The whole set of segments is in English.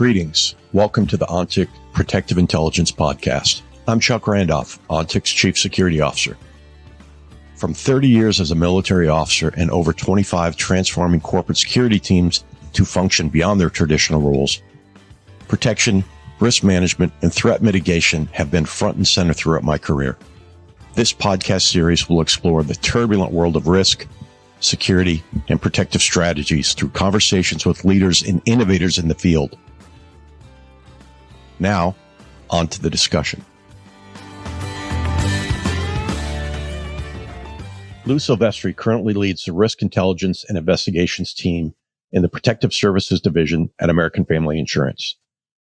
Greetings. Welcome to the ONTIC Protective Intelligence Podcast. I'm Chuck Randolph, ONTIC's Chief Security Officer. From 30 years as a military officer and over 25 transforming corporate security teams to function beyond their traditional roles, protection, risk management, and threat mitigation have been front and center throughout my career. This podcast series will explore the turbulent world of risk, security, and protective strategies through conversations with leaders and innovators in the field. Now, on to the discussion. Lou Silvestris currently leads the Risk Intelligence and Investigations team in the Protective Services Division at American Family Insurance.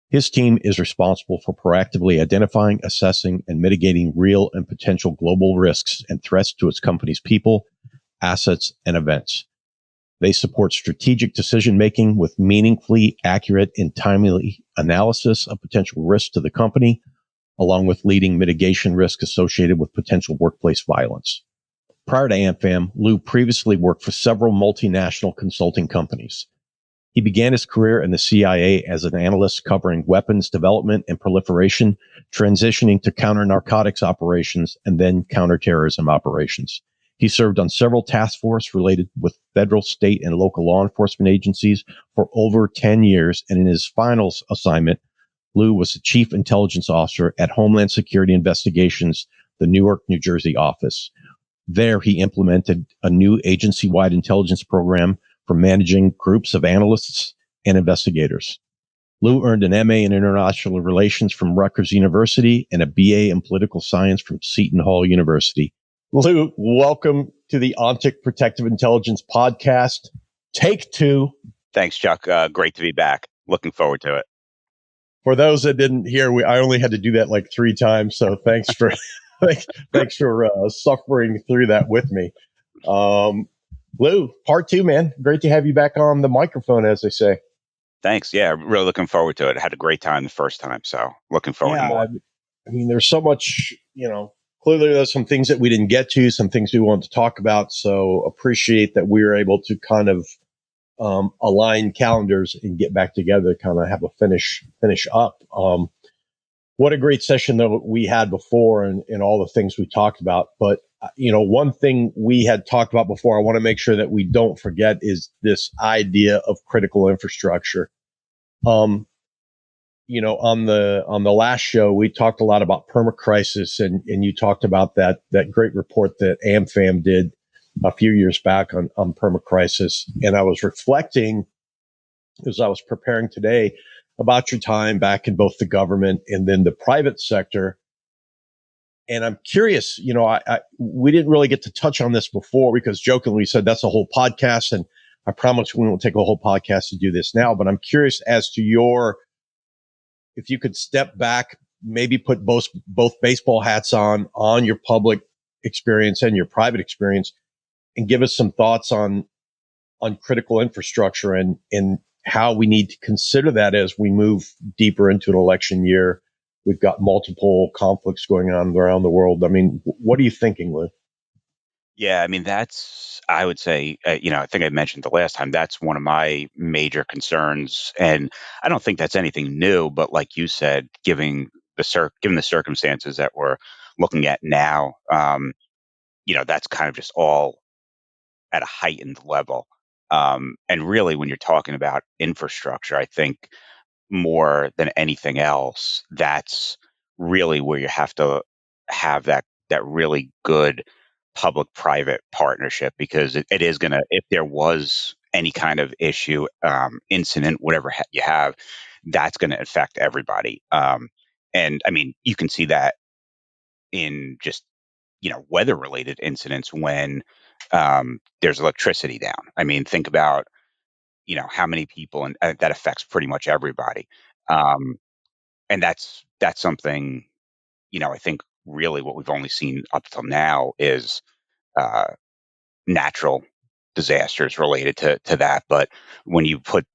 His team is responsible for proactively identifying, assessing, and mitigating real and potential global risks and threats to its company's people, assets, and events. They support strategic decision-making with meaningfully accurate and timely analysis of potential risks to the company, along with leading mitigation risk associated with potential workplace violence. Prior to AmFam, Lou previously worked for several multinational consulting companies. He began his career in the CIA as an analyst covering weapons development and proliferation, transitioning to counter-narcotics operations and then counter-terrorism operations. He served on several task forces related with federal, state, and local law enforcement agencies for over 10 years, and in his final assignment, Lou was the Chief Intelligence Officer at Homeland Security Investigations, the Newark, New Jersey office. There, he implemented a new agency-wide intelligence program for managing groups of analysts and investigators. Lou earned an MA in International Relations from Rutgers University and a BA in Political Science from Seton Hall University. Lou, welcome to the ONTIC Protective Intelligence Podcast. Take two. Thanks, Chuck. Great to be back. Looking forward to it. For those that didn't hear, I only had to do that like 3 times, so thanks for thanks for suffering through that with me. Lou, part 2, man. Great to have you back on the microphone, as they say. Thanks. Yeah, really looking forward to it. I had a great time the first time, so looking forward to more. I mean, there's so much, clearly there's some things that we didn't get to, some things we want to talk about. So appreciate that we were able to kind of align calendars and get back together, kind of have a finish up. What a great session that we had before and all the things we talked about. But, one thing we had talked about before, I want to make sure that we don't forget is this idea of critical infrastructure. On the last show, we talked a lot about permacrisis, and you talked about that great report that AmFam did a few years back on permacrisis. And I was reflecting as I was preparing today about your time back in both the government and then the private sector. And I'm curious, we didn't really get to touch on this before because jokingly we said that's a whole podcast, and I promise we won't take a whole podcast to do this now, but I'm curious as to if you could step back, maybe put both baseball hats on your public experience and your private experience, and give us some thoughts on critical infrastructure and how we need to consider that as we move deeper into an election year. We've got multiple conflicts going on around the world. I mean, what are you thinking, Lou? Yeah, I mean, I would say, I think I mentioned the last time, that's one of my major concerns. And I don't think that's anything new, but like you said, given the circumstances that we're looking at now, that's kind of just all at a heightened level. And really, when you're talking about infrastructure, I think more than anything else, that's really where you have to have that really good public-private partnership, because it is going to, if there was any kind of issue, incident, whatever you have, that's going to affect everybody. And I mean, you can see that in just, weather-related incidents when there's electricity down. I mean, think about, how many people, and that affects pretty much everybody. And that's something, I think really what we've only seen up till now is natural disasters related to that. But when you put,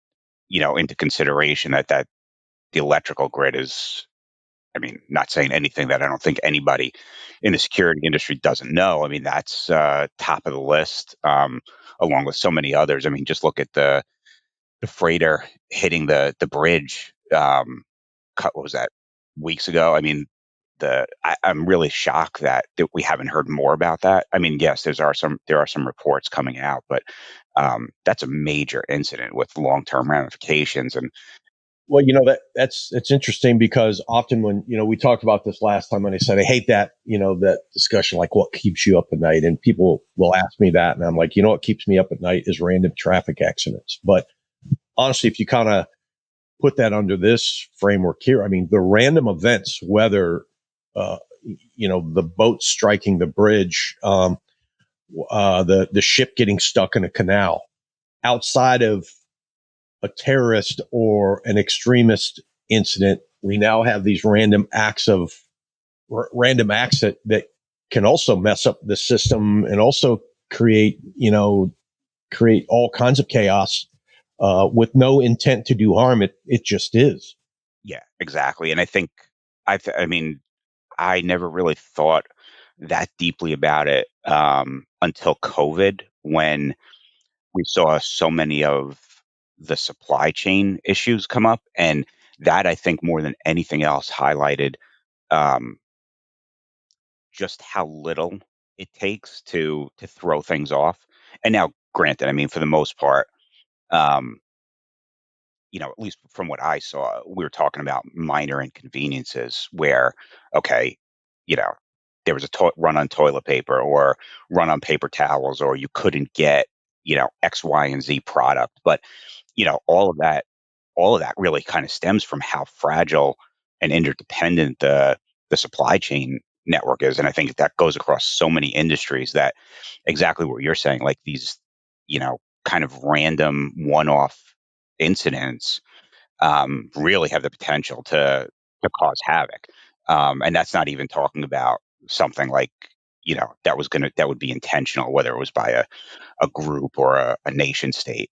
into consideration that the electrical grid is, I mean, not saying anything that I don't think anybody in the security industry doesn't know. I mean, that's top of the list, along with so many others. I mean, just look at the freighter hitting the bridge What was that, weeks ago? I mean, I'm really shocked that we haven't heard more about that. I mean, yes, there are some reports coming out, but that's a major incident with long-term ramifications. And Well, that's interesting because often when, we talked about this last time and I said, I hate that, that discussion, like what keeps you up at night? And people will ask me that. And I'm like, what keeps me up at night is random traffic accidents. But honestly, if you kind of put that under this framework here, I mean, the random events, whether, the boat striking the bridge, the ship getting stuck in a canal, outside of a terrorist or an extremist incident, we now have these random acts that can also mess up the system and also create all kinds of chaos with no intent to do harm. It just is. yeah, exactly. And I think I mean, I never really thought that deeply about it until COVID, when we saw so many of the supply chain issues come up, and that, I think, more than anything else, highlighted um, just how little it takes to throw things off. And now, granted, I mean, for the most part, um, at least from what I saw, we were talking about minor inconveniences where, okay, you know, there was a run on toilet paper or run on paper towels, or you couldn't get, X, Y, and Z product. But, you know, all of that, all of that really kind of stems from how fragile and interdependent the supply chain network is. And I think that goes across so many industries, that exactly what you're saying, like these, kind of random one-off incidents really have the potential to cause havoc. And that's not even talking about something like, that would be intentional, whether it was by a group or a nation state.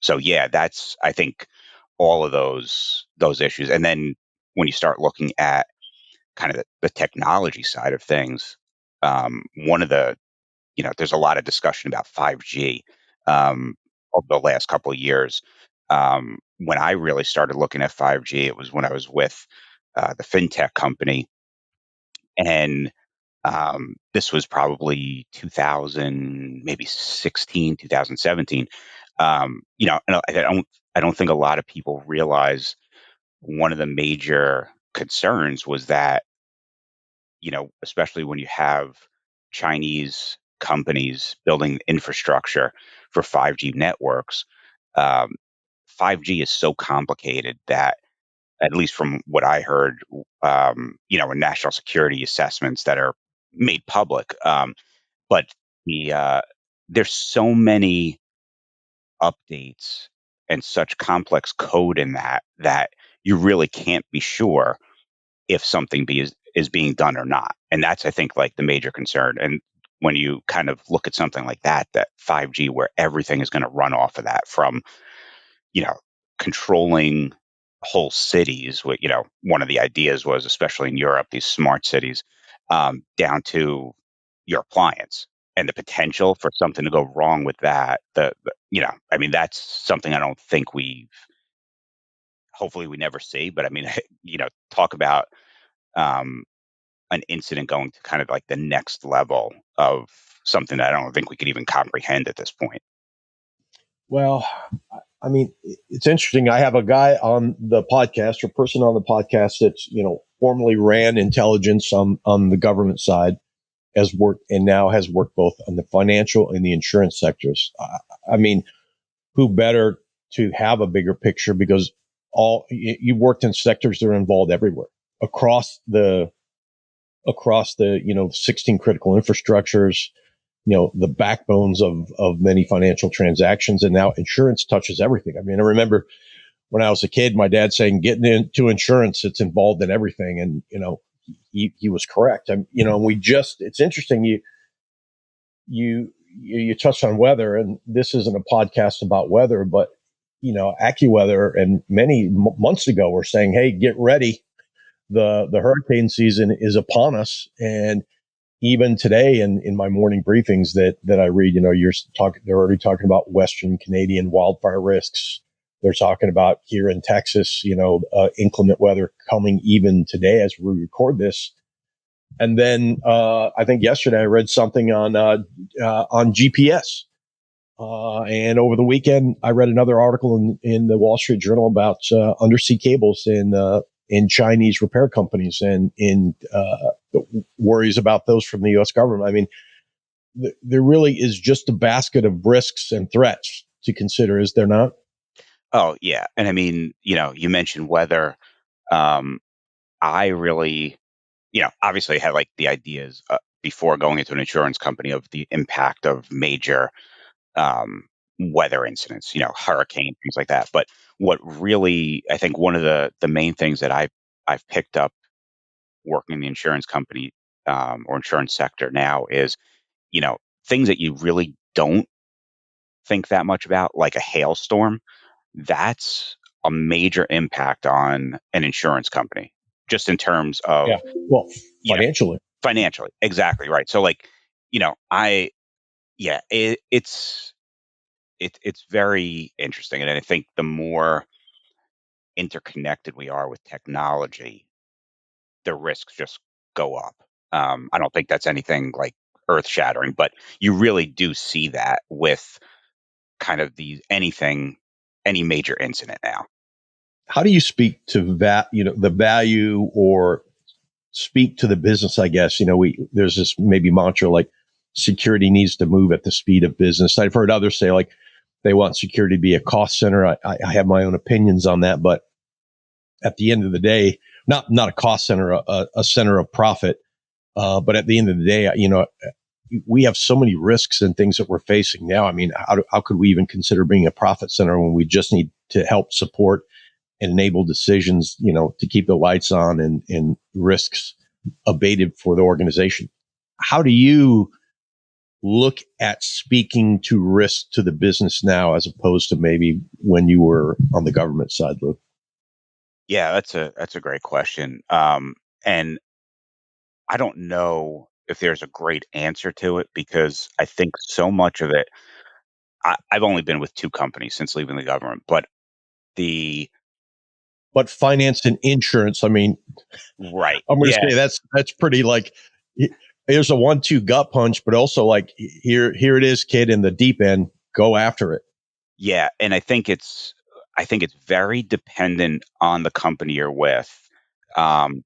So yeah, that's, I think, all of those issues. And then when you start looking at kind of the technology side of things, one of the, there's a lot of discussion about 5G over the last couple of years. When I really started looking at 5G, it was when I was with the fintech company, and this was probably 2000, maybe 16, 2017. And I don't think a lot of people realize one of the major concerns was that, especially when you have Chinese companies building infrastructure for 5G networks, um, 5G is so complicated that, at least from what I heard, in national security assessments that are made public, but the there's so many updates and such complex code in that you really can't be sure if something is being done or not. And that's, I think, like the major concern. And when you kind of look at something like that 5G, where everything is going to run off of that, from, you know, controlling whole cities, one of the ideas was, especially in Europe, these smart cities, down to your appliance, and the potential for something to go wrong with that. I mean, that's something I don't think hopefully we never see. But I mean, talk about um, an incident going to kind of like the next level of something that I don't think we could even comprehend at this point. Well, I mean, it's interesting. I have a guy on the podcast, or person on the podcast, that's, formerly ran intelligence on the government side, has worked and now has worked both on the financial and the insurance sectors. I mean, who better to have a bigger picture, because you've worked in sectors that are involved everywhere across the 16 critical infrastructures, the backbones of many financial transactions. And now insurance touches everything. I mean, I remember when I was a kid, my dad saying, getting into insurance, it's involved in everything. And, he was correct. It's interesting. You touched on weather, and this isn't a podcast about weather, but, AccuWeather and many months ago were saying, hey, get ready. The hurricane season is upon us. And even today, in my morning briefings that I read, they're already talking about Western Canadian wildfire risks, They're talking about here in Texas, inclement weather coming even today as we record this. And then I think yesterday I read something on GPS. And over the weekend, I read another article in the Wall Street Journal about undersea cables in Chinese repair companies and in worries about those from the U.S. government. I mean, there really is just a basket of risks and threats to consider, is there not? Oh, yeah. And I mean, you mentioned weather. Um, I really, obviously had like the ideas before going into an insurance company of the impact of major um, weather incidents, hurricanes, things like that. But what really, I think one of the main things that I've picked up working in the insurance company or insurance sector now is, things that you really don't think that much about, like a hailstorm. That's a major impact on an insurance company, just in terms Yeah. of, Well, you know, financially. financially. Exactly right. So like, I yeah, it's very interesting, and I think the more interconnected we are with technology, the risks just go up. I don't think that's anything like earth shattering, but you really do see that with kind of any major incident now. How do you speak to that, the value or speak to the business, I guess? There's this maybe mantra like security needs to move at the speed of business. I've heard others say like they want security to be a cost center. I have my own opinions on that, but at the end of the day, not a cost center, a center of profit. But at the end of the day, we have so many risks and things that we're facing now. I mean, how could we even consider being a profit center when we just need to help support and enable decisions, to keep the lights on and risks abated for the organization? How do you look at speaking to risk to the business now as opposed to maybe when you were on the government side, Lou? Yeah, that's a great question. And I don't know if there's a great answer to it because I think so much of it. I've only been with two companies since leaving the government, but the But finance and insurance, I mean, right, I'm going to yeah, say that's pretty like here's a 1-2 gut punch, but also like here it is, kid, in the deep end. Go after it. yeah, and I think it's very dependent on the company you're with, um,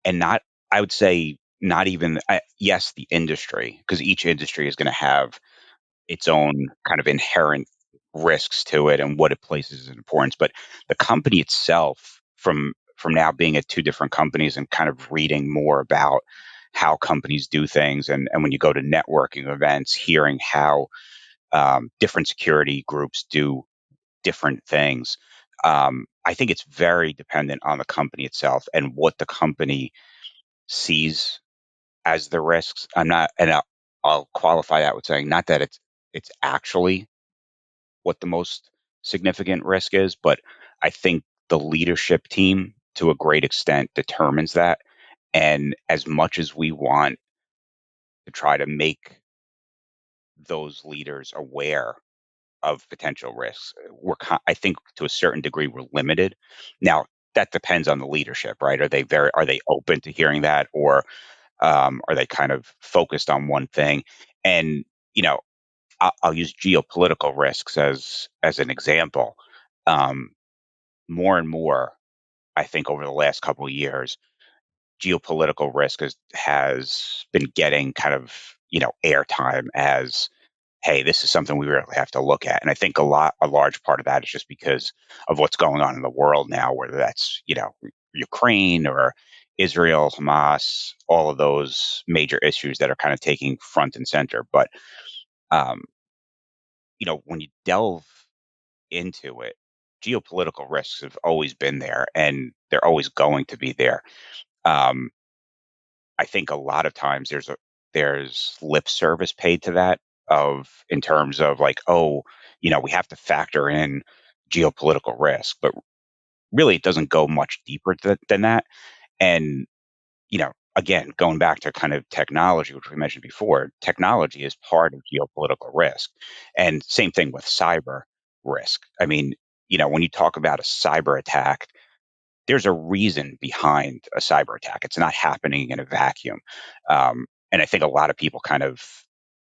and not. I would say not even. Yes, the industry, because each industry is going to have its own kind of inherent risks to it and what it places in importance. But the company itself, from now being at two different companies and kind of reading more about how companies do things, and when you go to networking events, hearing how different security groups do different things. I think it's very dependent on the company itself and what the company sees as the risks. I'm not, and I'll qualify that with saying not that it's actually what the most significant risk is, but I think the leadership team to a great extent determines that. And as much as we want to try to make those leaders aware of potential risks, I think to a certain degree we're limited. Now that depends on the leadership, right? Are they open to hearing that, or are they kind of focused on one thing? And you know, I'll use geopolitical risks as an example. Um, More and more, I think over the last couple of years, geopolitical risk has been getting kind of airtime as, hey, this is something we really have to look at. And I think a large part of that is just because of what's going on in the world now, whether that's Ukraine or Israel, Hamas, all of those major issues that are kind of taking front and center. But um, when you delve into it, geopolitical risks have always been there, and they're always going to be there. Um, I think a lot of times there's lip service paid to that, of in terms of like, oh, we have to factor in geopolitical risk, but really it doesn't go much deeper than that. And again, going back to kind of technology, which we mentioned before, technology is part of geopolitical risk, and same thing with cyber risk. I mean, when you talk about a cyber attack, there's a reason behind a cyber attack. It's not happening in a vacuum. And I think a lot of people kind of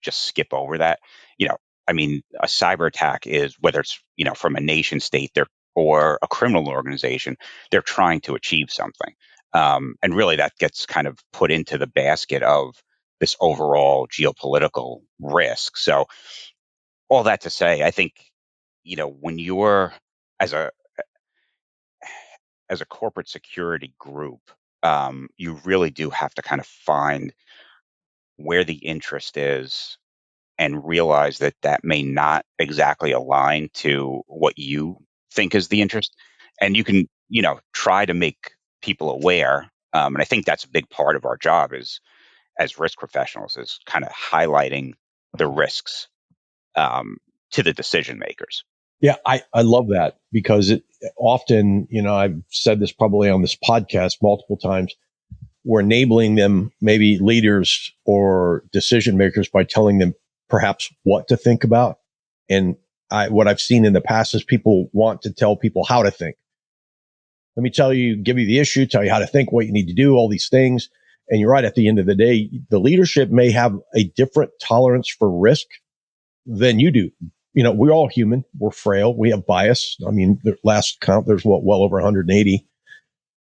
just skip over that. You know, I mean, a cyber attack is whether it's, from a nation state there or a criminal organization, they're trying to achieve something. And really that gets kind of put into the basket of this overall geopolitical risk. So all that to say, I think, when you're as a as a corporate security group, you really do have to kind of find where the interest is and realize that that may not exactly align to what you think is the interest. And you can, try to make people aware. And I think that's a big part of our job is as risk professionals is kind of highlighting the risks um, to the decision makers. Yeah, I love that because it often, I've said this probably on this podcast multiple times, we're enabling them, maybe leaders or decision makers, by telling them perhaps what to think about. And what I've seen in the past is people want to tell people how to think. Let me give you the issue, tell you how to think, what you need to do, all these things. And you're right, at the end of the day, the leadership may have a different tolerance for risk than you do. We're all human. We're frail. We have bias. I mean, the last count, there's well over 180.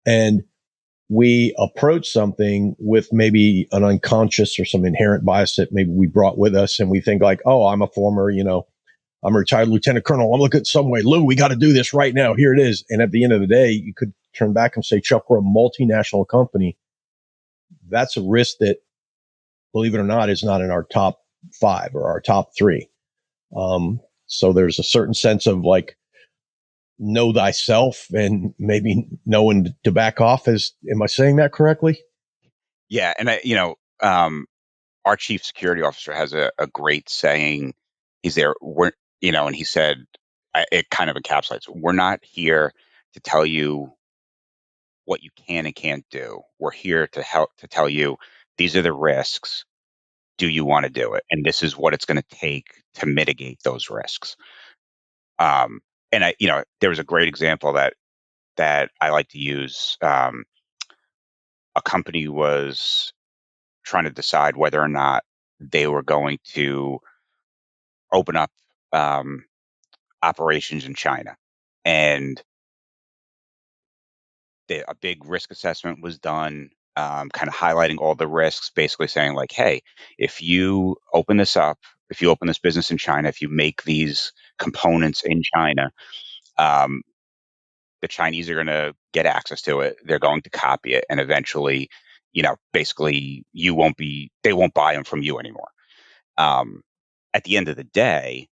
And we approach something with maybe an unconscious or some inherent bias that maybe we brought with us. And we think like, oh, I'm a former, I'm a retired lieutenant colonel. I'm looking at some way, Lou, we got to do this right now. Here it is. And at the end of the day, you could turn back and say, Chuck, we're a multinational company. That's a risk that, believe it or not, is not in our top 5 or our top 3. So there's a certain sense of like, know thyself and maybe knowing to back off. Am I saying that correctly? Yeah. And our chief security officer has a great saying. He's there, and he said, it kind of encapsulates, we're not here to tell you what you can and can't do. We're here to help to tell you these are the risks. Do you want to do it? And this is what it's going to take to mitigate those risks. And there was a great example that I like to use. A company was trying to decide whether or not they were going to open up operations in China, and a big risk assessment was done, kind of highlighting all the risks, basically saying like, hey, if you open this up, if you open this business in China, if you make these components in China, um, the Chinese are going to get access to it. They're going to copy it, and eventually, basically, they won't buy them from you anymore. Um, at the end of the day,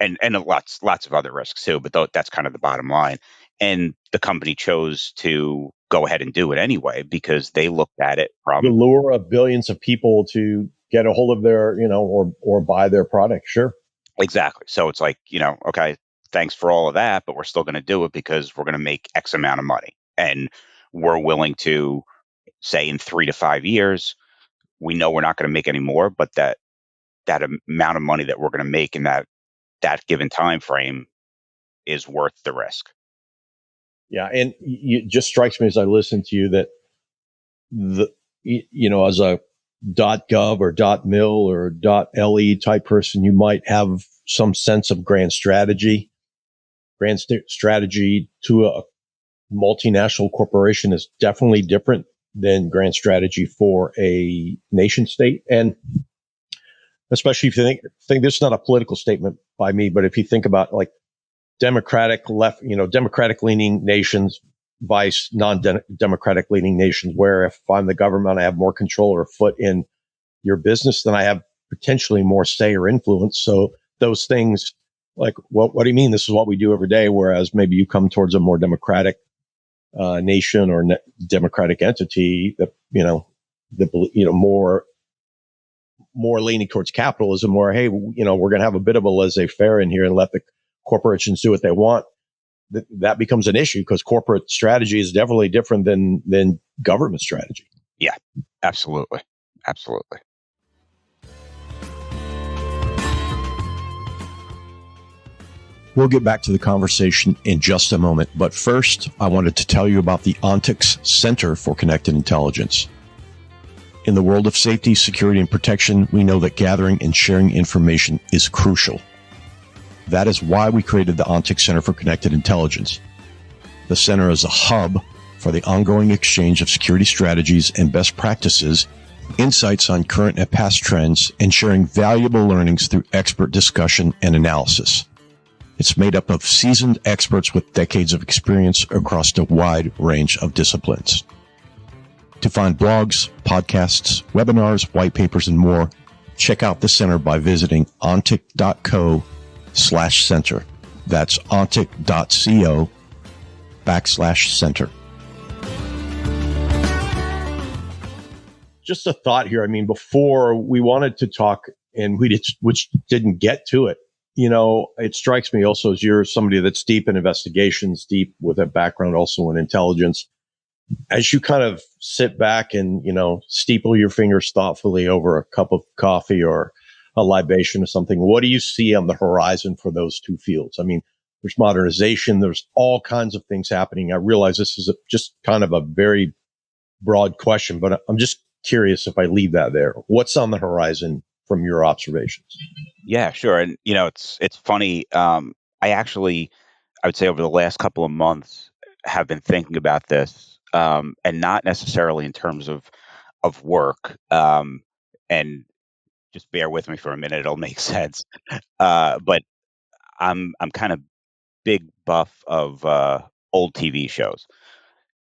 and lots of other risks too, but that's kind of the bottom line. And the company chose to go ahead and do it anyway because they looked at it The from lure of billions of people to get a hold of their, or buy their product. Sure. exactly. So it's like, okay, thanks for all of that, but we're still going to do it because we're going to make X amount of money, and we're willing to say in 3 to 5 years, we know we're not going to make any more, but that amount of money that we're going to make in that given time frame is worth the risk. Yeah. And it just strikes me as I listen to you that as a .gov or .mil or .le type person, you might have some sense of grand strategy. Strategy to a multinational corporation is definitely different than grand strategy for a nation state. And especially if you think this is not a political statement by me, but if you think about like democratic leaning nations vice non-democratic leaning nations, where if I'm the government, I have more control or a foot in your business than I have potentially more say or influence. So those things like, what do you mean? This is what we do every day. Whereas maybe you come towards a more democratic nation or democratic entity that, more leaning towards capitalism, where, hey, we're going to have a bit of a laissez-faire in here and let the corporations do what they want. That becomes an issue because corporate strategy is definitely different than government strategy. Yeah, absolutely. Absolutely. We'll get back to the conversation in just a moment, but first, I wanted to tell you about the ONTIX Center for Connected Intelligence. In the world of safety, security, and protection, we know that gathering and sharing information is crucial. That is why we created the ONTIX Center for Connected Intelligence. The center is a hub for the ongoing exchange of security strategies and best practices, insights on current and past trends, and sharing valuable learnings through expert discussion and analysis. It's made up of seasoned experts with decades of experience across a wide range of disciplines. To find blogs, podcasts, webinars, white papers, and more, check out the center by visiting ontic.co/center. That's ontic.co/center. Just a thought here. I mean, before we wanted to talk and which didn't get to it. You know, it strikes me also as you're somebody that's deep in investigations, deep with a background also in intelligence. As you kind of sit back and, steeple your fingers thoughtfully over a cup of coffee or a libation or something, what do you see on the horizon for those two fields? I mean, there's modernization, there's all kinds of things happening. I realize this is just kind of a very broad question, but I'm just curious if I leave that there. What's on the horizon from your observations? Yeah, sure. And it's funny. I would say over the last couple of months, have been thinking about this, and not necessarily in terms of work. And just bear with me for a minute; it'll make sense. But I'm kind of big buff of old TV shows,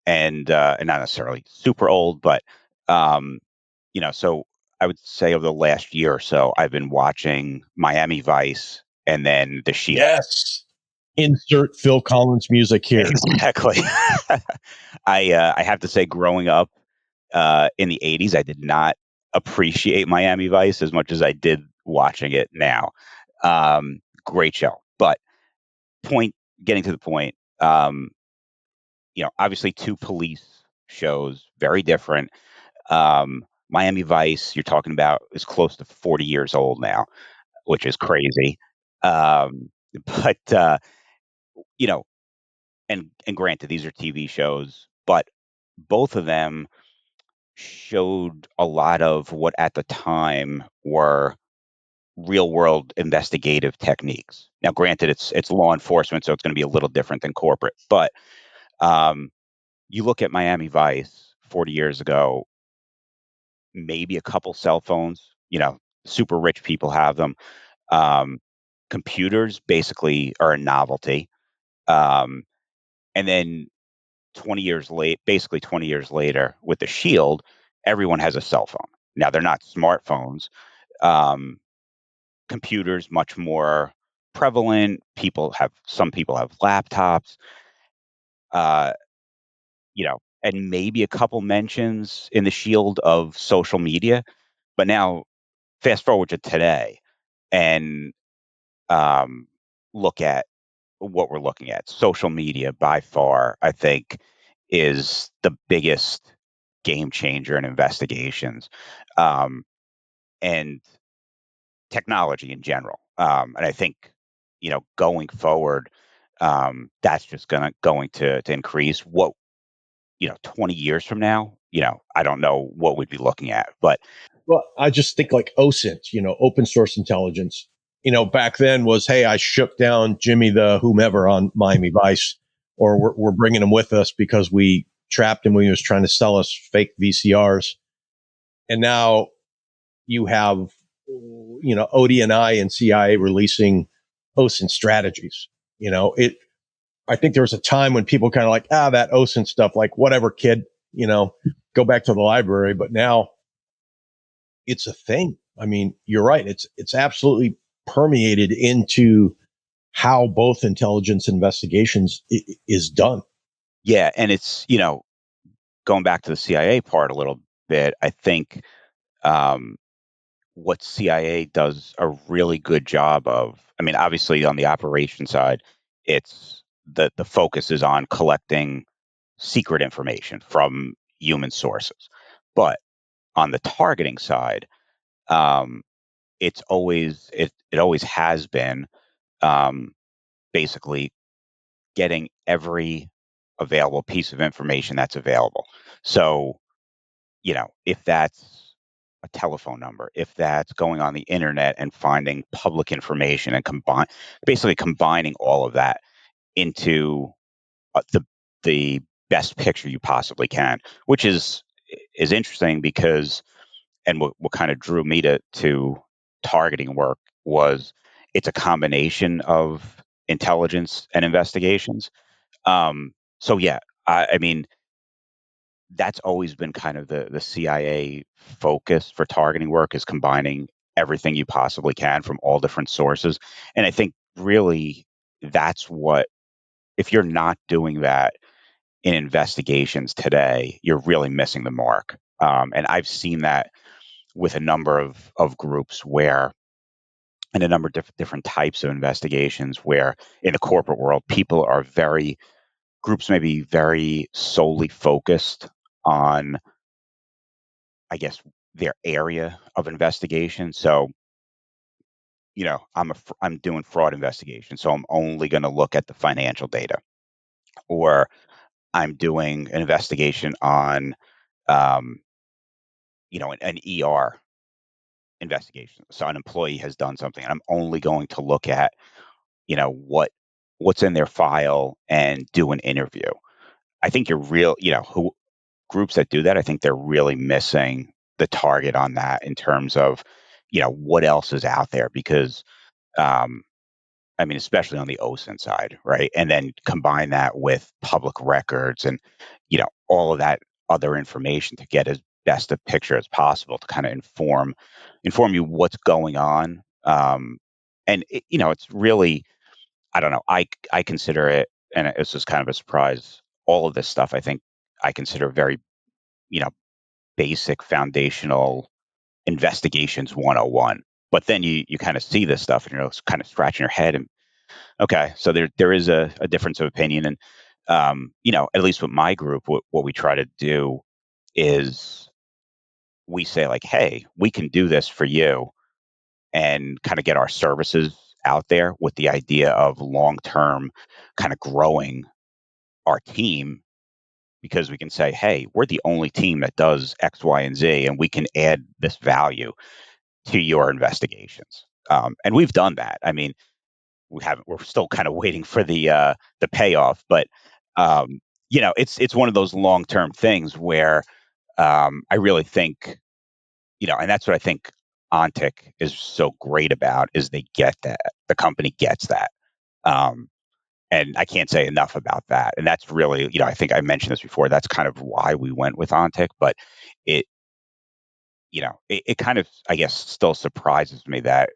and not necessarily super old, but um, so I would say over the last year or so, I've been watching Miami Vice and then The Shield. Yes. Insert Phil Collins music here. Exactly. I have to say, growing up in the '80s, I did not appreciate Miami Vice as much as I did watching it now. Great show, but point getting to the point. Obviously, two police shows, very different. Miami Vice, you're talking about, is close to 40 years old now, which is crazy. Um, but you know, and granted, these are TV shows, but both of them showed a lot of what at the time were real world investigative techniques. Now, granted, it's law enforcement, so it's going to be a little different than corporate. But um, you look at Miami Vice 40 years ago, maybe a couple cell phones. Super rich people have them. Um, Computers basically are a novelty. Um, and then 20 years later, with the Shield, everyone has a cell phone. Now they're not smartphones. Um, Computers much more prevalent. Some people have laptops. Uh, and maybe a couple mentions in the Shield of social media. But now, fast forward to today, and um, look at what we're looking at. Social media, by far, I think, is the biggest game changer in investigations, um, and technology in general. And I think, going forward, that's just going to increase. 20 years from now, I don't know what we'd be looking at, but Well, I just think like OSINT, open source intelligence. Back then was, hey, I shook down Jimmy the whomever on Miami Vice, or we're bringing him with us because we trapped him when he was trying to sell us fake VCRs. And now you have, ODNI and CIA releasing OSINT strategies. I think there was a time when people kind of like, that OSINT stuff, like whatever, kid, go back to the library. But now it's a thing. I mean, you're right. It's absolutely permeated into how both intelligence investigations is done. yeah, and it's going back to the CIA part a little bit. I think um, what CIA does a really good job of. I mean, obviously on the operation side, it's the focus is on collecting secret information from human sources, but on the targeting side, um, it always has been. Um, basically getting every available piece of information that's available. So, if that's a telephone number, if that's going on the internet and finding public information and basically combining all of that into the best picture you possibly can, which is interesting because, and what kind of drew me to targeting work was it's a combination of intelligence and investigations. So yeah, I mean that's always been kind of the CIA focus for targeting work is combining everything you possibly can from all different sources. And I think really that's what, if you're not doing that in investigations today, you're really missing the mark. And I've seen that with a number of groups where, and a number of different types of investigations where in the corporate world, groups may be very solely focused on, I guess, their area of investigation. So, I'm doing fraud investigation, so I'm only going to look at the financial data, or I'm doing an investigation on, um, an ER investigation. So an employee has done something, and I'm only going to look at, you know, what what's in their file and do an interview. I think you're real, who groups that do that, I think they're really missing the target on that in terms of, what else is out there because, um, I mean, especially on the OSINT side, right? And then combine that with public records and, all of that other information to get as best a picture as possible to kind of inform you what's going on. And it's really, I don't know. I consider it, and it's just kind of a surprise. All of this stuff, I think, I consider very, you know, basic foundational investigations 101. But then you kind of see this stuff and you're kind of scratching your head and okay, so there is a difference of opinion. And at least with my group, what we try to do is we say like, hey, we can do this for you and kind of get our services out there with the idea of long term kind of growing our team because we can say, hey, we're the only team that does X, Y, and Z, and we can add this value to your investigations. And we've done that. I mean, we're still kind of waiting for the payoff, but it's one of those long term things where I really think, and that's what I think Ontic is so great about is they get that the company gets that. Um, and I can't say enough about that. And that's really, I think I mentioned this before. That's kind of why we went with Ontic, but it, it kind of, I guess, still surprises me that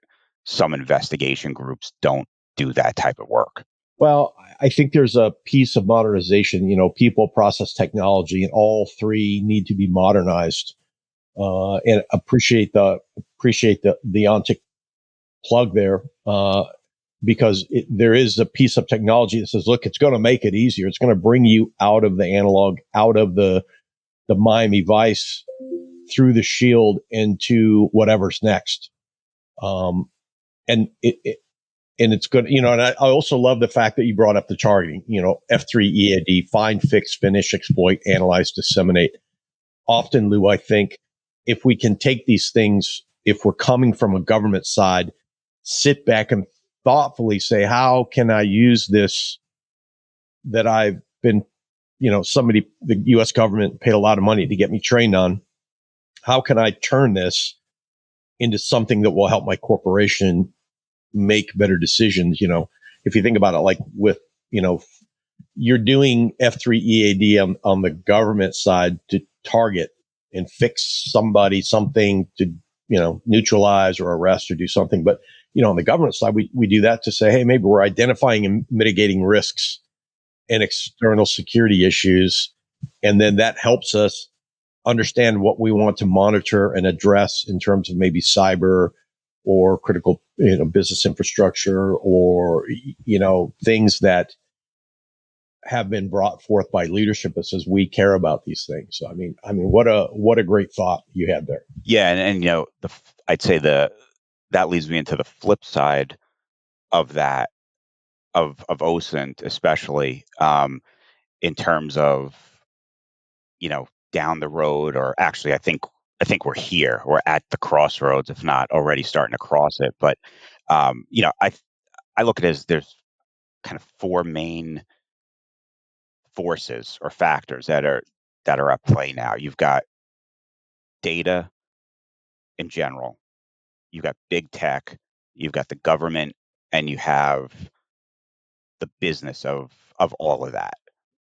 some investigation groups don't do that type of work. Well, I think there's a piece of modernization, people, process, technology, and all three need to be modernized. And appreciate the Ontic plug there, because there is a piece of technology that says, look, it's going to make it easier. It's going to bring you out of the analog, out of the Miami Vice, through the shield into whatever's next. And and it's good, and I also love the fact that you brought up the targeting, F3 EAD, find, fix, finish, exploit, analyze, disseminate. Often, Lou, I think if we can take these things, if we're coming from a government side, sit back and thoughtfully say, how can I use this that I've been, the US government paid a lot of money to get me trained on. How can I turn this into something that will help my corporation make better decisions? If you think about it, like with, you're doing F3 EAD on the government side to target and fix somebody, something to, neutralize or arrest or do something. But, on the government side, we do that to say, hey, maybe we're identifying and mitigating risks and external security issues. And then that helps us understand what we want to monitor and address in terms of maybe cyber or critical, business infrastructure or, things that have been brought forth by leadership that says we care about these things. So, I mean, what a great thought you had there. Yeah. And I'd say that leads me into the flip side of that, of OSINT, especially in terms of down the road, or actually, I think we're here. We're at the crossroads, if not already starting to cross it. But I look at it as there's kind of four main forces or factors that are at play now. You've got data in general, you've got big tech, you've got the government, and you have the business of all of that.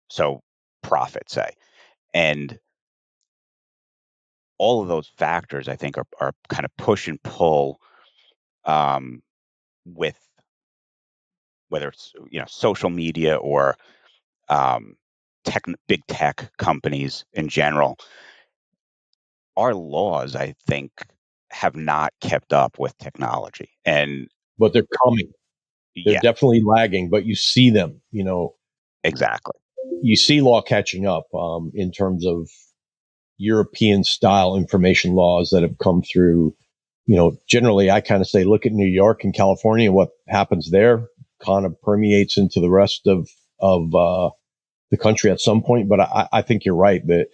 So profit, say, and all of those factors, I think, are kind of push and pull um, with whether it's social media or um, big tech companies in general. Our laws, I think, have not kept up with technology, and But they're coming. They're yeah, definitely lagging, but you see them. exactly. You see law catching up in terms of European style information laws that have come through. Generally, I kind of say, look at New York and California. What happens there kind of permeates into the rest of the country at some point. But I think you're right that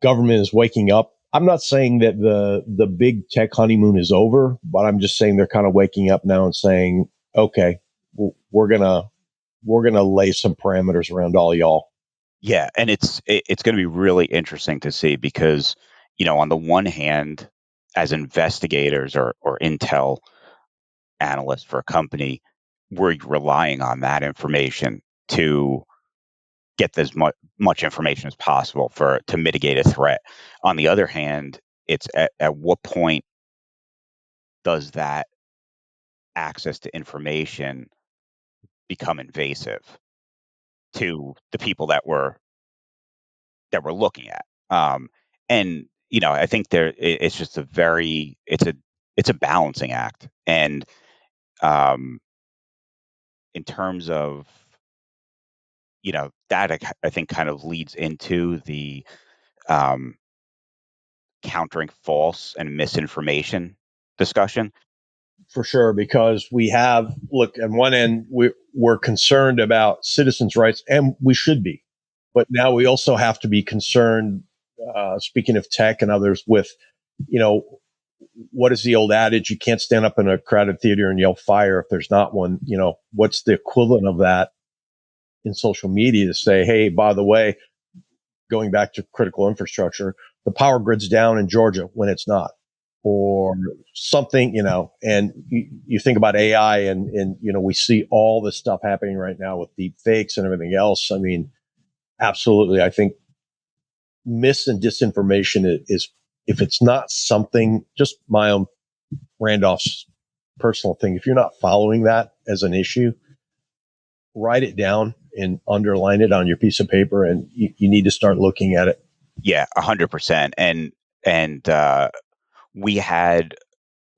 government is waking up. I'm not saying that the big tech honeymoon is over, but I'm just saying they're kind of waking up now and saying, okay, we're gonna lay some parameters around all y'all. Yeah, and it's going to be really interesting to see because on the one hand, as investigators or intel analysts for a company, we're relying on that information to get as much information as possible for to mitigate a threat. On the other hand, it's at what point does that access to information become invasive to the people that we're looking at? And I think it's just it's a balancing act, and um, in terms of that, I think kind of leads into the um, countering false and misinformation discussion. For sure, because we have look on one end we're concerned about citizens' rights, and we should be, but now we also have to be concerned. Speaking of tech and others, with you know what is the old adage? You can't stand up in a crowded theater and yell fire if there's not one. What's the equivalent of that in social media to say, hey, by the way, going back to critical infrastructure, the power grid's down in Georgia when it's not, or something, and you think about AI and we see all this stuff happening right now with deep fakes and everything else. I mean, absolutely. I think mis and disinformation is, if it's not something, just my own Randolph's personal thing, if you're not following that as an issue, write it down and underline it on your piece of paper, and you need to start looking at it. Yeah, 100%. And we had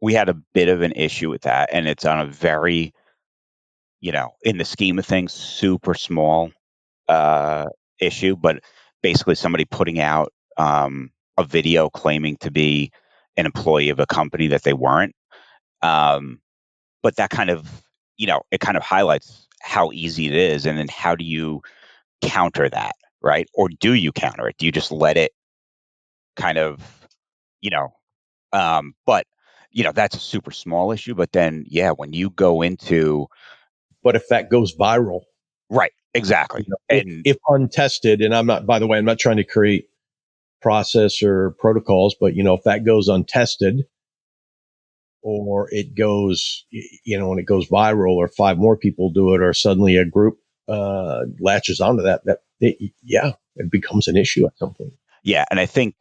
we had a bit of an issue with that, and it's on a very in the scheme of things, super small uh, issue, but basically somebody putting out a video claiming to be an employee of a company that they weren't. Um, but that kind of it kind of highlights how easy it is, and then how do you counter that, right? Or do you counter it? Do you just let it kind of you know but that's a super small issue, but then yeah, when you go into But if that goes viral, right, exactly, and if untested, and by the way, I'm not trying to create process or protocols, but if that goes untested, or it goes, when it goes viral, or five more people do it, or suddenly a group latches onto yeah, it becomes an issue at some point. yeah, and I think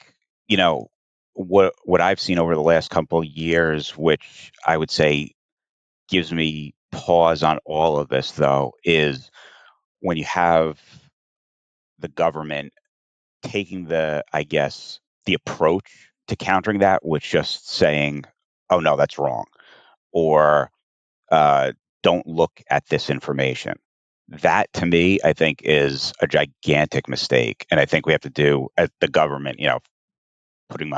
what I've seen over the last couple of years, which I would say gives me pause on all of this, though, is when you have the government taking I guess, the approach to countering that, which just saying, "Oh no, that's wrong," or "Don't look at this information." That, to me, I think is a gigantic mistake, and I think we have to do as the government. Putting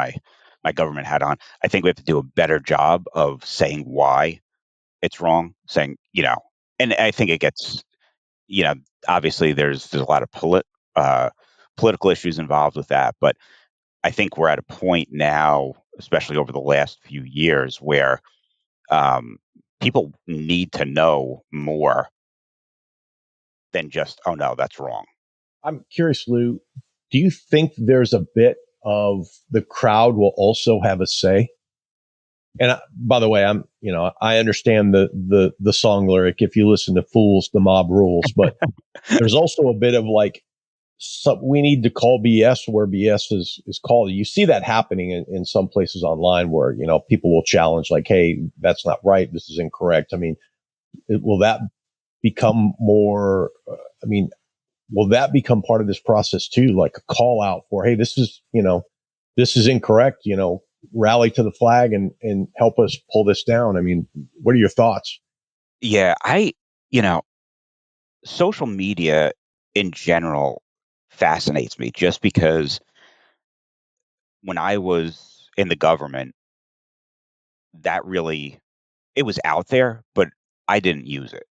my government hat on, I think we have to do a better job of saying why it's wrong. Saying, And I think it gets, you know, obviously there's a lot of uh, political issues involved with that, but I think we're at a point now, especially over the last few years, where um, people need to know more than just, oh no, that's wrong. I'm curious, Lou, do you think there's a bit of the crowd will also have a say? And by the way, I understand the song lyric. If you listen to Fools, the mob rules, but there's also a bit of like, we need to call BS where BS is called. You see that happening in some places online where, people will challenge like, hey, that's not right. This is incorrect. I mean, will that become more, will that become part of this process too? Like a call out for, hey, this is incorrect, rally to the flag and help us pull this down. I mean, what are your thoughts? Yeah, you know, social media in general fascinates me just because when I was in the government, that really, it was out there, but I didn't use it.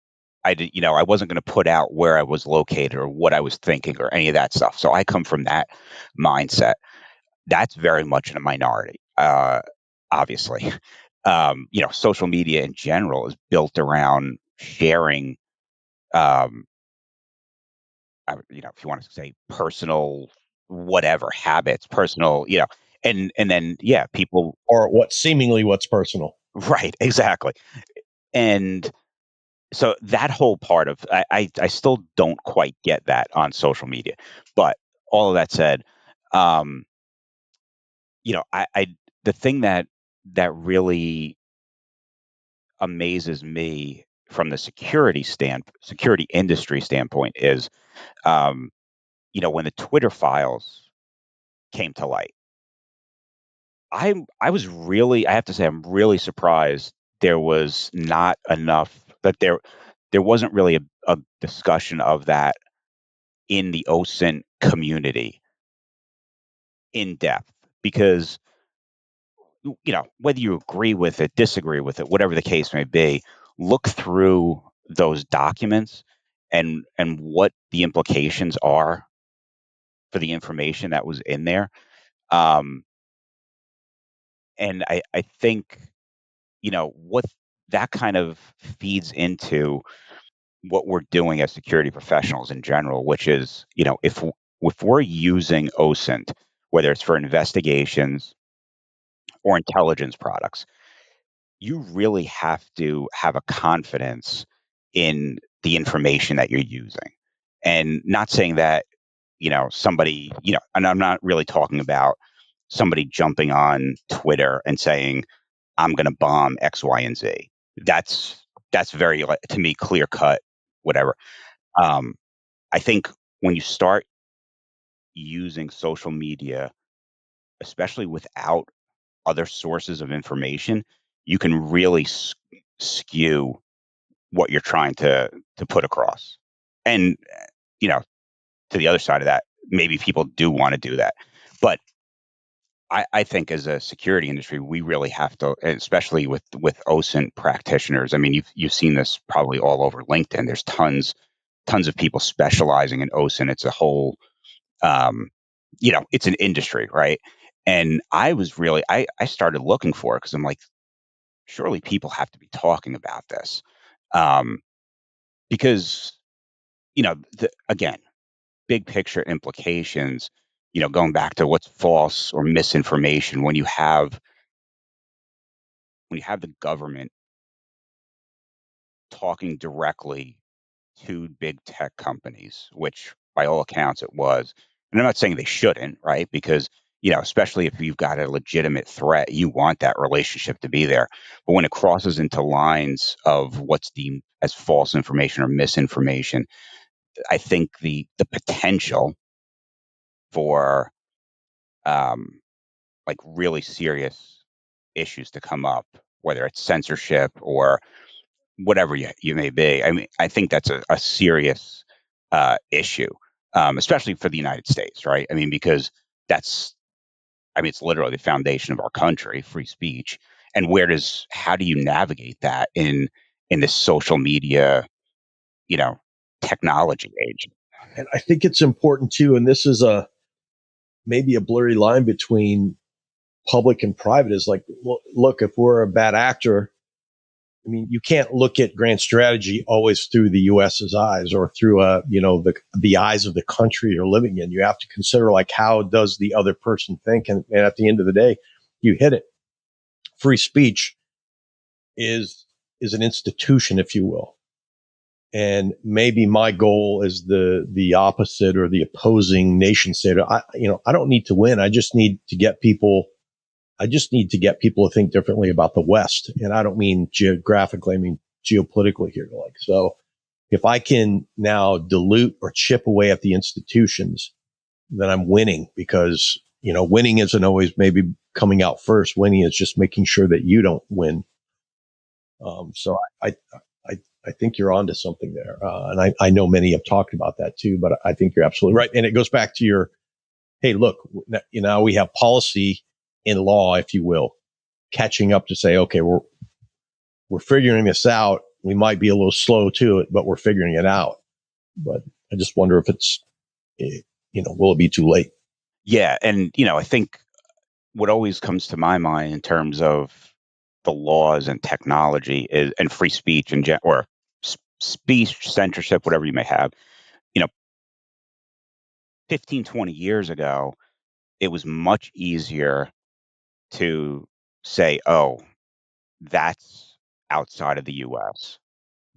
I wasn't going to put out where I was located or what I was thinking or any of that stuff. So I come from that mindset. That's very much in a minority, obviously. Social media in general is built around sharing, um, if you want to say personal, whatever habits, personal, and then yeah, people, Or what's personal? right, exactly, and so that whole part of I still don't quite get that on social media, but all of that said, um, I the thing that really amazes me from the security industry standpoint is, um, when the Twitter files came to light, I was really, I have to say, I'm really surprised there was not enough, that there wasn't really a discussion of that in the OSINT community in depth, because whether you agree with it, disagree with it, whatever the case may be, look through those documents and what the implications are for the information that was in there. Um, and I think, what that kind of feeds into what we're doing as security professionals in general, which is, if we're using OSINT, whether it's for investigations or intelligence products, you really have to have a confidence in the information that you're using. And not saying that, somebody, and I'm not really talking about somebody jumping on Twitter and saying, I'm going to bomb X, Y, and Z. That's very, like, to me, clear cut, whatever. Um, I think when you start using social media, especially without other sources of information, you can really skew what you're trying to put across. And you know, to the other side of that, maybe people do want to do that, but I think as a security industry, we really have to, especially with OSINT practitioners. I mean, you've seen this probably all over LinkedIn. There's tons of people specializing in OSINT. It's a whole, it's an industry, right? And I started looking for it because I'm like, surely people have to be talking about this, um, because again, big picture implications. Going back to what's false or misinformation, when you have the government talking directly to big tech companies, which by all accounts it was. And I'm not saying they shouldn't, right? Because, especially if you've got a legitimate threat, you want that relationship to be there. But when it crosses into lines of what's deemed as false information or misinformation, I think the potential for, um, like, really serious issues to come up, whether it's censorship or whatever you may be. I mean, I think that's a serious issue, especially for the United States, right? I mean, because that's, I mean, it's literally the foundation of our country, free speech. And how do you navigate that in this social media? you know, technology age. And I think it's important too, and this is a maybe a blurry line between public and private, is like, well, look, if we're a bad actor, I mean, you can't look at grand strategy always through the US's eyes or through the eyes of the country you're living in. You have to consider, like, how does the other person think? And at the end of the day, you hit it. Free speech is an institution, if you will. And maybe my goal is the opposite, or the opposing nation state. I don't need to win. I just need to get people. I just need to get people to think differently about the West. And I don't mean geographically. I mean geopolitically here. Like, so if I can now dilute or chip away at the institutions, then I'm winning, because, winning isn't always maybe coming out first. Winning is just making sure that you don't win. So I think you're onto something there. And I know many have talked about that too, but I think you're absolutely right. And it goes back to your, hey, look, we have policy in law, if you will, catching up to say, okay, we're figuring this out. We might be a little slow to it, but we're figuring it out. But I just wonder if will it be too late? Yeah, and I think what always comes to my mind in terms of the laws and technology is, and free speech or speech censorship, whatever you may have. You know, 15, 20 years ago, it was much easier to say, "Oh, that's outside of the U.S."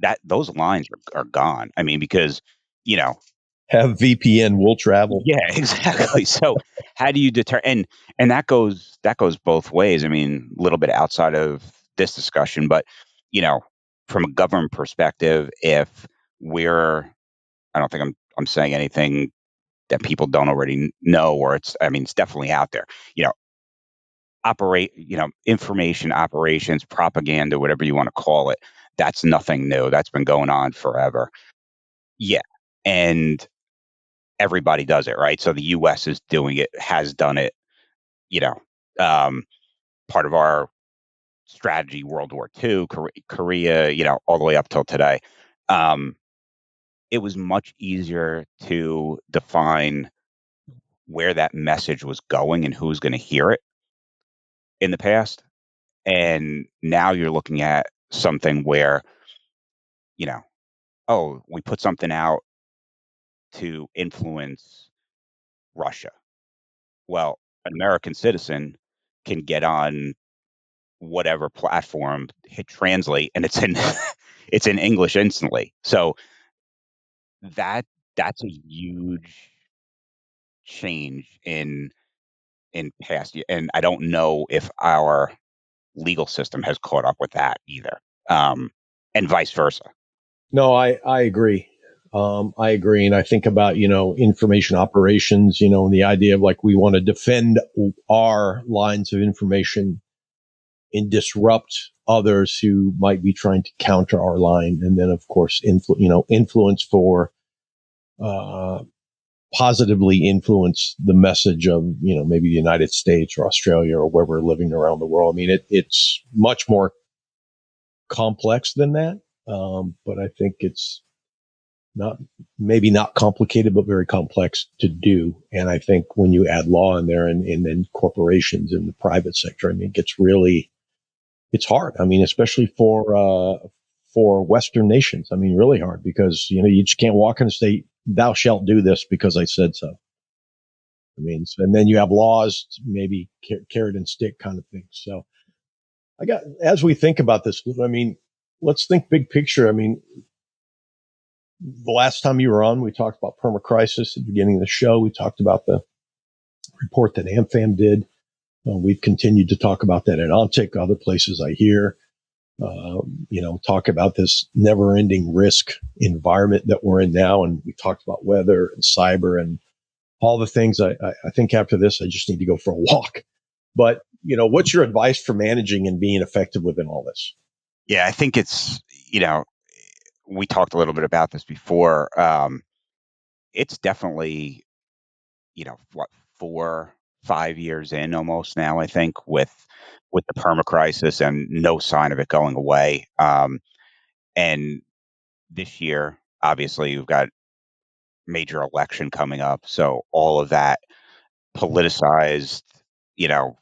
That those lines are gone. I mean, because you know, Have VPN, will travel. yeah, exactly. So how do you deter and that goes both ways. I mean, a little bit outside of this discussion, but you know, from a government perspective, if we're I don't think I'm saying anything that people don't already know, or it's definitely out there. You know, information operations, propaganda, whatever you want to call it. That's nothing new. That's been going on forever. Yeah. And everybody does it, right? So the US is doing it, has done it, you know, um, part of our strategy, World War II, Korea, all the way up till today. Um, it was much easier to define where that message was going and who's going to hear it in the past. And now you're looking at something where, you know, oh, we put something out to influence Russia. Well, an American citizen can get on whatever platform, hit translate, and it's in it's in English instantly. So that that's a huge change in past and I don't know if our legal system has caught up with that either. And vice versa. No, I agree. I agree. And I think about, information operations, and the idea of, like, we want to defend our lines of information and disrupt others who might be trying to counter our line. And then, of course, influence for, uh, positively influence the message of, maybe the United States or Australia or where we're living around the world. I mean, it's much more complex than that. But I think it's not maybe not complicated, but very complex to do. And I think when you add law in there, and then corporations in the private sector, I mean, it's hard. I mean, especially for Western nations. I mean, really hard, because, you just can't walk in and say, thou shalt do this because I said so. I mean, and then you have laws, maybe carrot and stick kind of thing. So as we think about this, I mean, let's think big picture. I mean, the last time you were on, we talked about permacrisis at the beginning of the show. We talked about the report that AmFam did. We've continued to talk about that at ONTIC, other places I hear. Talk about this never-ending risk environment that we're in now, and we talked about weather and cyber and all the things. I think after this, I just need to go for a walk. But what's your advice for managing and being effective within all this? Yeah, I think we talked a little bit about this before. It's definitely, what, 4, 5 years in almost now, I think, with the perma crisis and no sign of it going away. And this year, obviously you've got major election coming up, so all of that politicized, you know,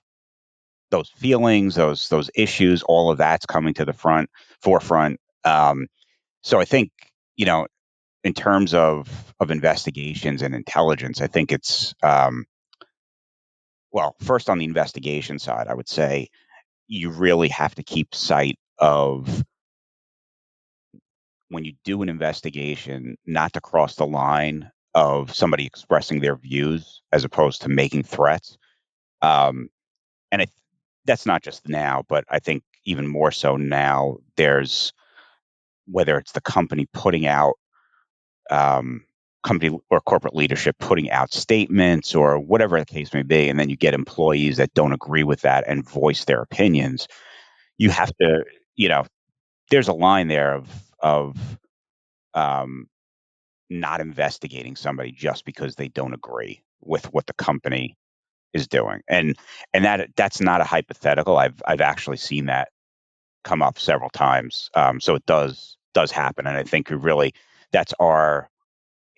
those feelings, those issues, all of that's coming to the forefront. So I think, you know, in terms of investigations and intelligence, I think it's well, first on the investigation side, I would say you really have to keep sight of when you do an investigation, not to cross the line of somebody expressing their views as opposed to making threats. Um, and that's not just now, but I think even more so now. There's whether it's the company putting out company or corporate leadership putting out statements or whatever the case may be, and then you get employees that don't agree with that and voice their opinions. You have to, you know, there's a line there of um, not investigating somebody just because they don't agree with what the company is doing, and that's not a hypothetical. I've actually seen that come up several times. So it does happen, and I think we really that's our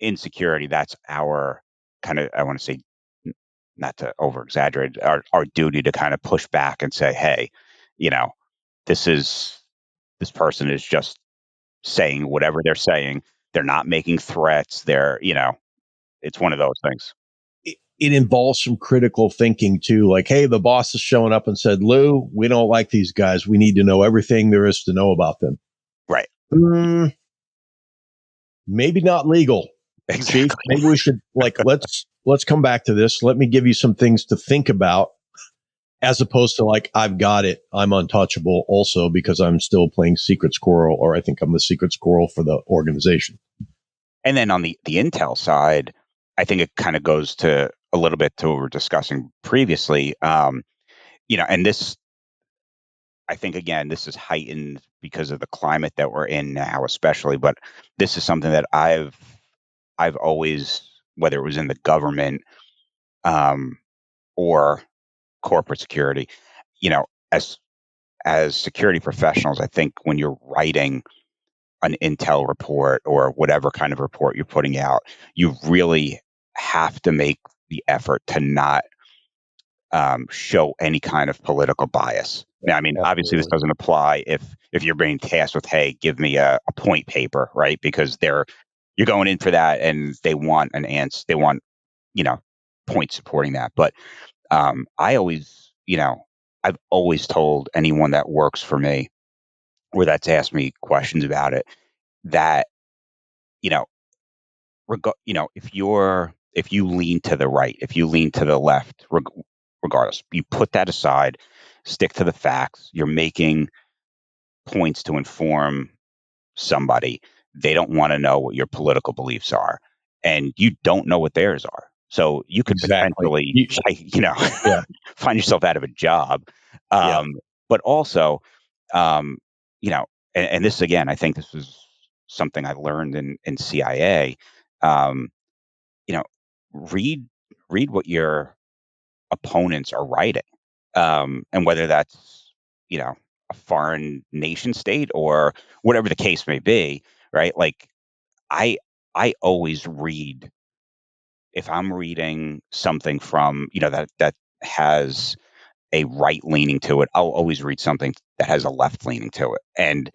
insecurity. That's our kind of, I want to say, not to over exaggerate, our duty to kind of push back and say, hey, you know, this is this person is just saying whatever they're saying. They're not making threats. They're, you know, it's one of those things. It involves some critical thinking too. Like, hey, the boss is showing up and said, Lou, we don't like these guys. We need to know everything there is to know about them. Right. Mm, maybe not legal, Chief. Exactly. Maybe we should let's come back to this. Let me give you some things to think about, as opposed to like, I've got it, I'm untouchable. Also, because I'm still playing secret squirrel, or I think I'm the secret squirrel for the organization. And then on the intel side, I think it kind of goes to a little bit to what we were discussing previously. You know, and this, I think, again, this is heightened because of the climate that we're in now, especially. But this is something that I've always, whether it was in the government um, or corporate security, you know, as security professionals, I think when you're writing an intel report or whatever kind of report you're putting out, you really have to make the effort to not show any kind of political bias. Now, I mean, obviously, this Absolutely. doesn't apply if you're being tasked with, hey, give me a point paper, right? Because you're going in for that, and they want an answer. They want, you know, points supporting that. But I always, you know, I've always told anyone that works for me or that's asked me questions about it that, you know, you know, if you lean to the right, if you lean to the left, regardless, you put that aside, stick to the facts. You're making points to inform somebody. They don't want to know what your political beliefs are, and you don't know what theirs are. So you could Exactly. potentially, you know, Yeah. find yourself out of a job. Yeah. But also, um, you know, and this again, I think this was something I learned in CIA. Um, you know, read what your opponents are writing, and whether that's, you know, a foreign nation state or whatever the case may be, right? Like I I always read if I'm reading something from, you know, that has a right leaning to it, I'll always read something that has a left leaning to it. And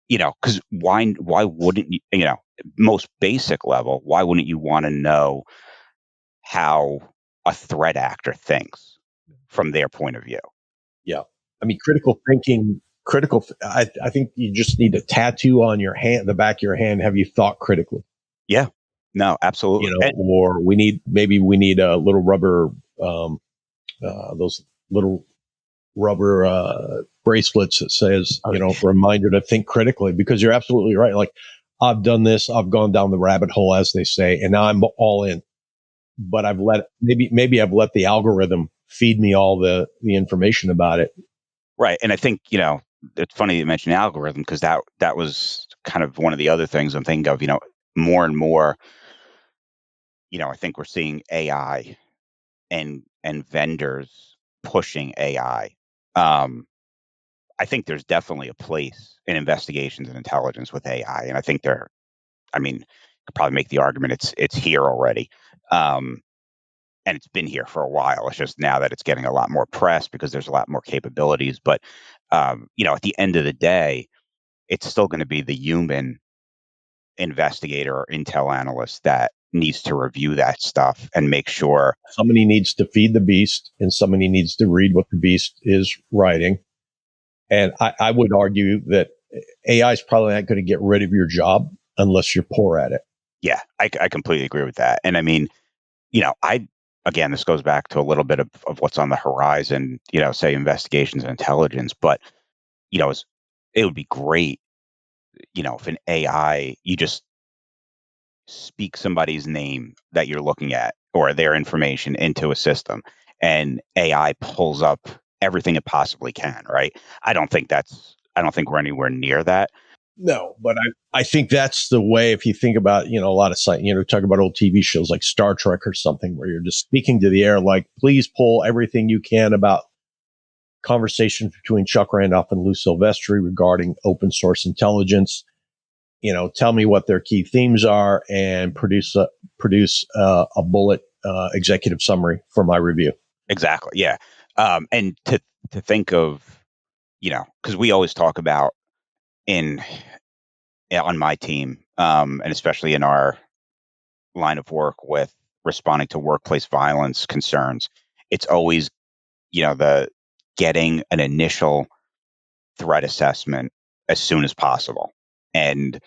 you know, because why wouldn't you, you know, most basic level, why wouldn't you want to know how a threat actor thinks from their point of view? Yeah. I mean, critical thinking, I think you just need a tattoo on your hand, the back of your hand. Have you thought critically? Yeah. No, absolutely. Or maybe we need a little rubber, those little rubber, bracelets that says, reminder to think critically, because you're absolutely right. Like, I've done this, I've gone down the rabbit hole, as they say, and now I'm all in, but maybe I've let the algorithm feed me all the information about it. Right. And I think, you know, it's funny you mentioned algorithm because that was kind of one of the other things I'm thinking of, you know, more and more, you know, I think we're seeing AI and vendors pushing AI. I think there's definitely a place in investigations and intelligence with AI, and I think I mean, you could probably make the argument it's here already. And it's been here for a while. It's just now that it's getting a lot more press because there's a lot more capabilities. But at the end of the day, it's still going to be the human investigator or intel analyst that needs to review that stuff and make sure. Somebody needs to feed the beast, and somebody needs to read what the beast is writing. And I would argue that AI is probably not going to get rid of your job unless you're poor at it. Yeah, I completely agree with that. And I mean, again, this goes back to a little bit of what's on the horizon, say investigations and intelligence. But, it would be great, if an AI, you just speak somebody's name that you're looking at or their information into a system and AI pulls up everything it possibly can, right? I don't think we're anywhere near that. No, but I think that's the way. If you think about, a lot of talk about old TV shows like Star Trek or something where you're just speaking to the air, like, please pull everything you can about conversations between Chuck Randolph and Lou Silvestris regarding open source intelligence. Tell me what their key themes are and produce a bullet executive summary for my review. Exactly. Yeah. And to think of, because we always talk about on my team, and especially in our line of work with responding to workplace violence concerns, it's always, the getting an initial threat assessment as soon as possible. And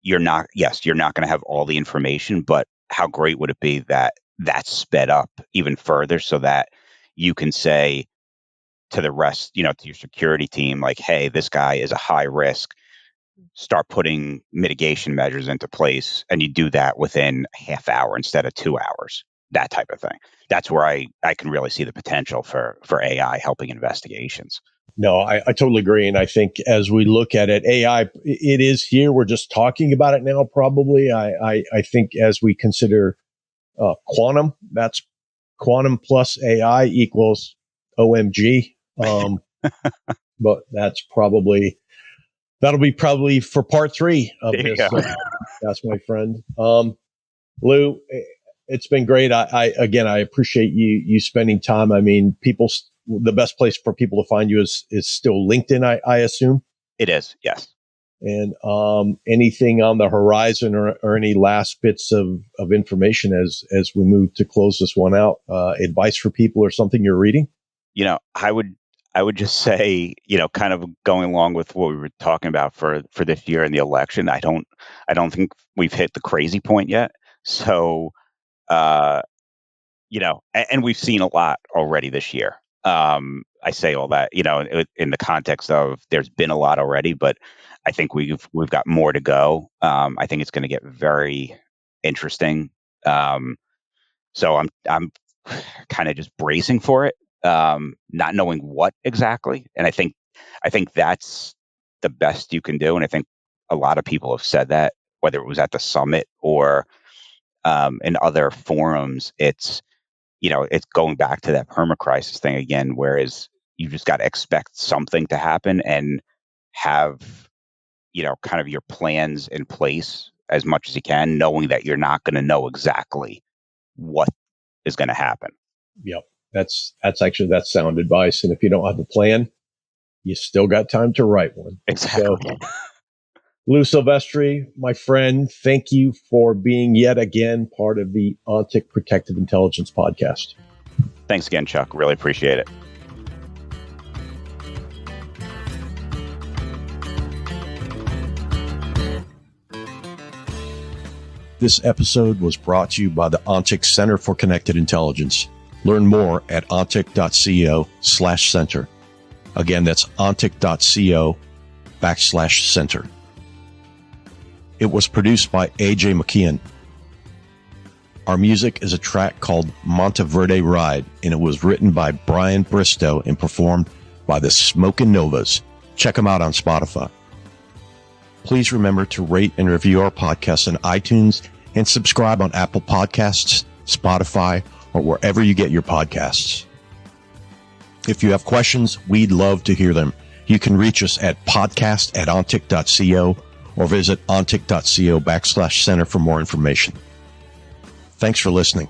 you're not going to have all the information, but how great would it be that that's sped up even further so that you can say to the rest, to your security team, like, hey, this guy is a high risk, start putting mitigation measures into place. And you do that within a half hour instead of 2 hours, that type of thing. That's where I can really see the potential for AI helping investigations. No, I totally agree. And I think as we look at it, AI, it is here. We're just talking about it now, probably. I think as we consider quantum, that's quantum plus AI equals OMG. But that'll be probably for part 3 of this. That's my friend. Lou, it's been great. I appreciate you spending time. I mean, the best place for people to find you is still LinkedIn, I assume. It is, yes. And anything on the horizon or any last bits of information as we move to close this one out, advice for people or something you're reading? I would just say, kind of going along with what we were talking about for this year in the election, I don't think we've hit the crazy point yet. So, and we've seen a lot already this year. I say all that, in the context of there's been a lot already, but I think we've got more to go. I think it's going to get very interesting. So I'm kind of just bracing for it, not knowing what exactly. And I think that's the best you can do. And I think a lot of people have said that, whether it was at the summit or in other forums. It's going back to that permacrisis thing again, whereas you just got to expect something to happen and have, kind of your plans in place as much as you can, knowing that you're not going to know exactly what is going to happen. Yep. That's sound advice. And if you don't have a plan, you still got time to write one. Exactly. So, Lou Silvestris, my friend, thank you for being yet again part of the ONTIC Protective Intelligence podcast. Thanks again, Chuck. Really appreciate it. This episode was brought to you by the ONTIC Center for Connected Intelligence. Learn more at ontic.co/center. Again, that's ontic.co/center. It was produced by A.J. McKeon. Our music is a track called Monteverde Ride, and it was written by Brian Bristow and performed by the Smokin' Novas. Check them out on Spotify. Please remember to rate and review our podcast on iTunes and subscribe on Apple Podcasts, Spotify, or wherever you get your podcasts. If you have questions, we'd love to hear them. You can reach us at podcast@ontic.co or visit ontic.co/center for more information. Thanks for listening.